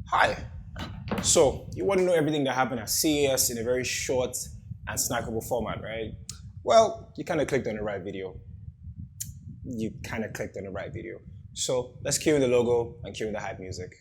Hi. So, you want to know everything that happened at CES in a very short and snackable format, right? Well, you kind of clicked on the right video. So, let's cue in the logo and cue in the hype music.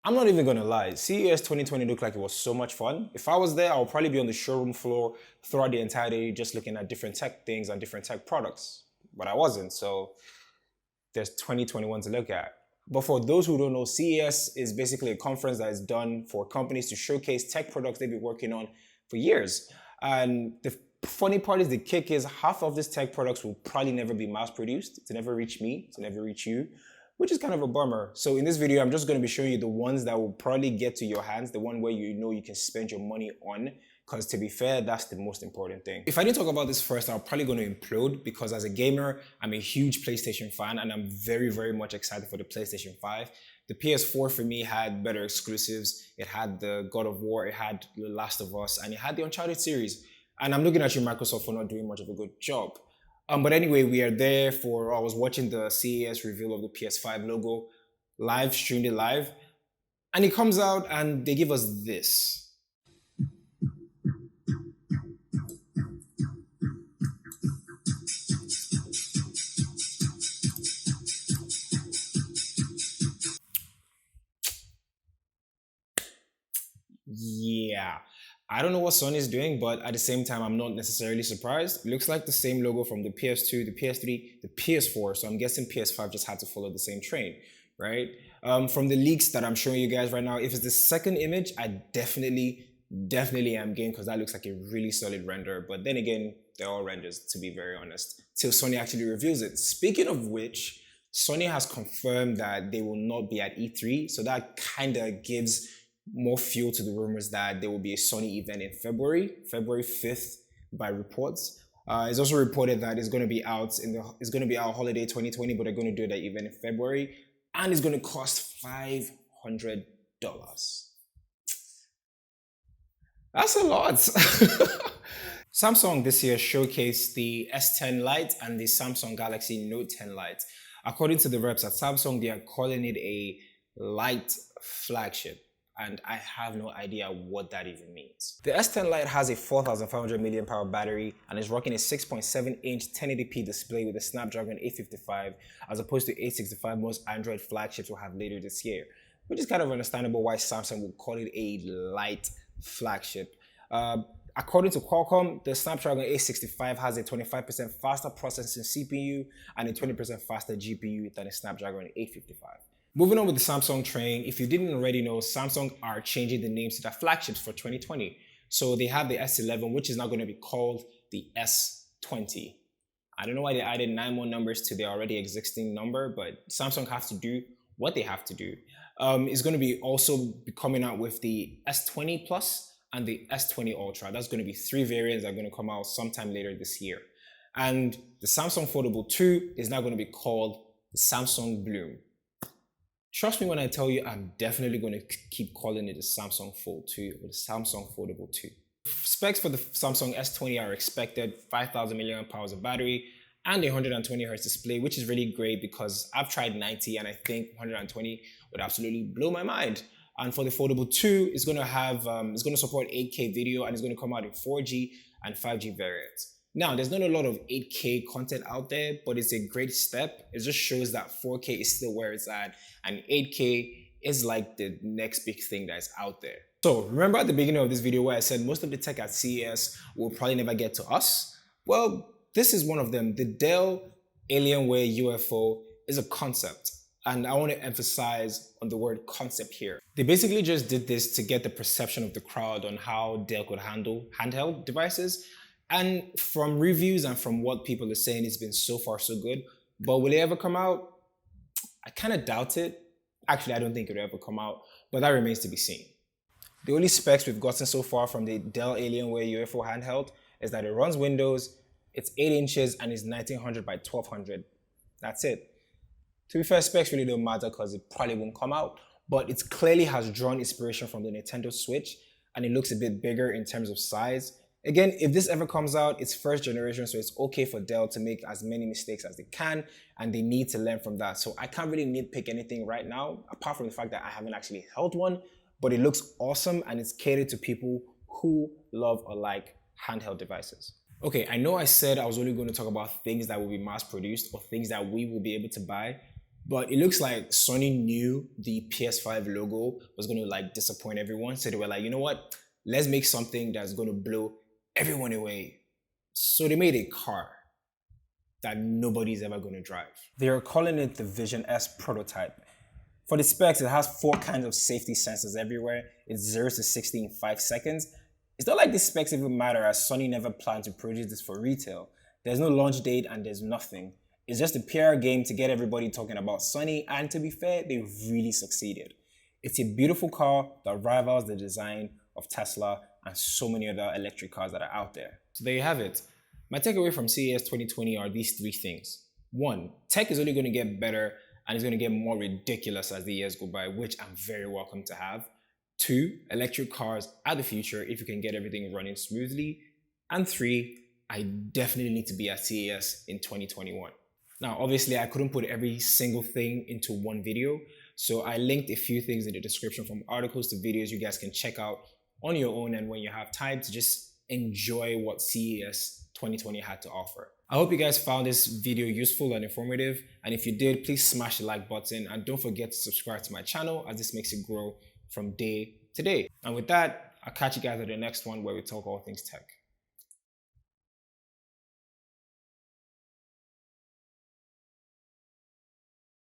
I'm not even gonna lie, CES 2020 looked like it was so much fun. If I was there, I would probably be on the showroom floor throughout the entire day just looking at different tech things and different tech products. But I wasn't, so there's 2021 to look at. But for those who don't know, CES is basically a conference that is done for companies to showcase tech products they've been working on for years. And the funny part is the kick is half of these tech products will probably never be mass produced, to never reach me, to never reach you, which is kind of a bummer. So in this video, I'm just going to be showing you the ones that will probably get to your hands, the one where you know you can spend your money on, because to be fair, that's the most important thing. If I didn't talk about this first, I'm probably going to implode because as a gamer, I'm a huge PlayStation fan and I'm very, very much excited for the PlayStation 5. The PS4 for me had better exclusives. It had the God of War, it had The Last of Us, and it had the Uncharted series. And I'm looking at you, Microsoft, for not doing much of a good job. But anyway, we are there I was watching the CES reveal of the PS5 logo, streamed it live, and it comes out and they give us this. Yeah. I don't know what Sony is doing, but at the same time, I'm not necessarily surprised. It looks like the same logo from the PS2, the PS3, the PS4, so I'm guessing PS5 just had to follow the same train, right? From the leaks that I'm showing you guys right now, if it's the second image, I definitely am game because that looks like a really solid render, but then again, they're all renders, to be very honest, till Sony actually reveals it. Speaking of which, Sony has confirmed that they will not be at E3, so that kind of gives more fuel to the rumors that there will be a Sony event in February 5th by reports. It's also reported that it's going to be out holiday 2020, but they're going to do that event in February, and it's going to cost $500. That's a lot. Samsung this year showcased the S10 Lite and the Samsung Galaxy Note 10 Lite. According to the reps at Samsung, they are calling it a light flagship, and I have no idea what that even means. The S10 Lite has a 4500 mAh battery and is rocking a 6.7-inch 1080p display with a Snapdragon 855 as opposed to 865 most Android flagships will have later this year, which is kind of understandable why Samsung would call it a light flagship. According to Qualcomm, the Snapdragon 865 has a 25% faster processing CPU and a 20% faster GPU than a Snapdragon 855. Moving on with the Samsung train, if you didn't already know, Samsung are changing the names to their flagships for 2020. So they have the S11, which is now going to be called the S20. I don't know why they added 9 more numbers to their already existing number, but Samsung has to do what they have to do. It's going to be coming out with the S20 Plus and the S20 Ultra. That's going to be 3 variants that are going to come out sometime later this year. And the Samsung Foldable 2 is now going to be called the Samsung Bloom. Trust me when I tell you, I'm definitely going to keep calling it the Samsung Fold 2 or the Samsung Foldable 2. Specs for the Samsung S20 are expected 5,000 mAh of battery and a 120Hz display, which is really great because I've tried 90 and I think 120 would absolutely blow my mind. And for the Foldable 2, it's going to support 8K video and it's going to come out in 4G and 5G variants. Now, there's not a lot of 8K content out there, but it's a great step. It just shows that 4K is still where it's at, and 8K is like the next big thing that's out there. So remember at the beginning of this video where I said most of the tech at CES will probably never get to us? Well, this is one of them. The Dell Alienware UFO is a concept, and I want to emphasize on the word concept here. They basically just did this to get the perception of the crowd on how Dell could handle handheld devices. And from reviews and from what people are saying, it's been so far so good. But will it ever come out? I kind of doubt it. Actually, I don't think it'll ever come out, but that remains to be seen. The only specs we've gotten so far from the Dell Alienware UFO handheld is that it runs Windows, it's 8 inches, and it's 1900 by 1200. That's it. To be fair, specs really don't matter because it probably won't come out, but it clearly has drawn inspiration from the Nintendo Switch, and it looks a bit bigger in terms of size. Again, if this ever comes out, it's first generation, so it's okay for Dell to make as many mistakes as they can, and they need to learn from that. So I can't really nitpick anything right now, apart from the fact that I haven't actually held one, but it looks awesome and it's catered to people who love or like handheld devices. Okay, I know I said I was only going to talk about things that will be mass produced or things that we will be able to buy, but it looks like Sony knew the PS5 logo was going to like disappoint everyone. So they were like, you know what? Let's make something that's going to blow everyone away. So they made a car that nobody's ever going to drive. They are calling it the Vision S prototype. For the specs, it has 4 kinds of safety sensors everywhere. It's 0 to 60 in 5 seconds. It's not like the specs even matter, as Sony never planned to produce this for retail. There's no launch date and there's nothing. It's just a PR game to get everybody talking about Sony, and to be fair, they really succeeded. It's a beautiful car that rivals the design of Tesla and so many other electric cars that are out there. So there you have it. My takeaway from CES 2020 are these 3 things. 1, tech is only going to get better and it's going to get more ridiculous as the years go by, which I'm very welcome to have. 2, electric cars are the future if you can get everything running smoothly. And 3, I definitely need to be at CES in 2021. Now, obviously, I couldn't put every single thing into one video, so I linked a few things in the description, from articles to videos you guys can check out on your own and when you have time to just enjoy what CES 2020 had to offer. I hope you guys found this video useful and informative, and if you did, please smash the like button and don't forget to subscribe to my channel, as this makes it grow from day to day. And with that, I'll catch you guys at the next one where we talk all things tech.